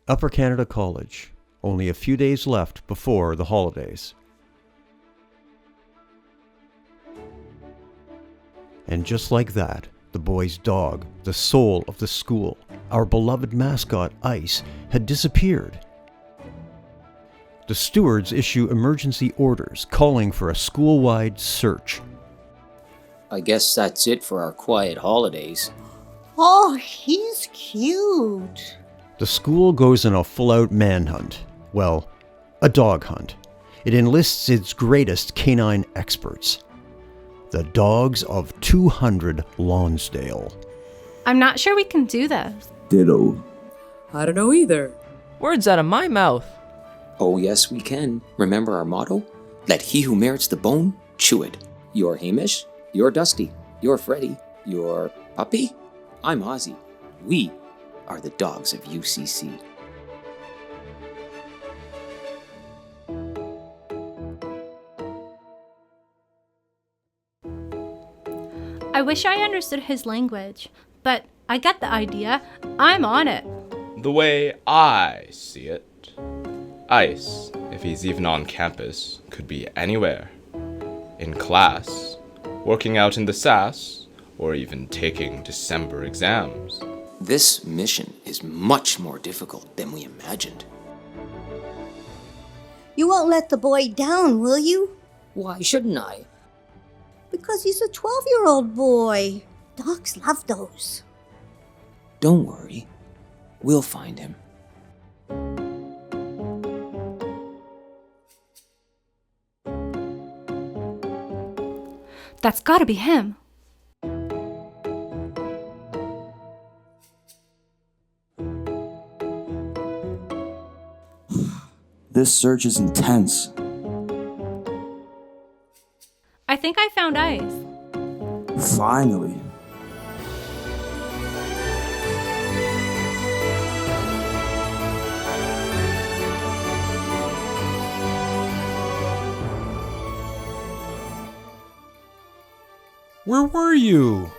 Upper Canada College. Only a few days left before the holidays. And just like that, the boy's dog, the soul of the school, our beloved mascot Ice, had disappeared. The stewards issue emergency orders calling for a school-wide search. I guess that's it for our quiet holidays. Oh, he's cute. The school goes on a full-out manhunt. Well, a dog hunt. It enlists its greatest canine experts. The dogs of 200 Lonsdale. I'm not sure we can do this. Ditto. I don't know either. Words out of my mouth. Oh, yes, we can. Remember our motto? Let he who merits the bone, chew it. You're Hamish. You're Dusty. You're Freddy. You're Puppy. I'm Ozzy. We are the dogs of UCC. I wish I understood his language, but I get the idea. I'm on it. The way I see it, Ice, if he's even on campus, could be anywhere. In class, working out in the SAS, or even taking December exams. This mission is much more difficult than we imagined. You won't let the boy down, will you? Why shouldn't I? Because he's a 12-year-old boy. Dogs love those. Don't worry. We'll find him. That's gotta be him. This search is intense. I think I found Ice. Finally. Where were you?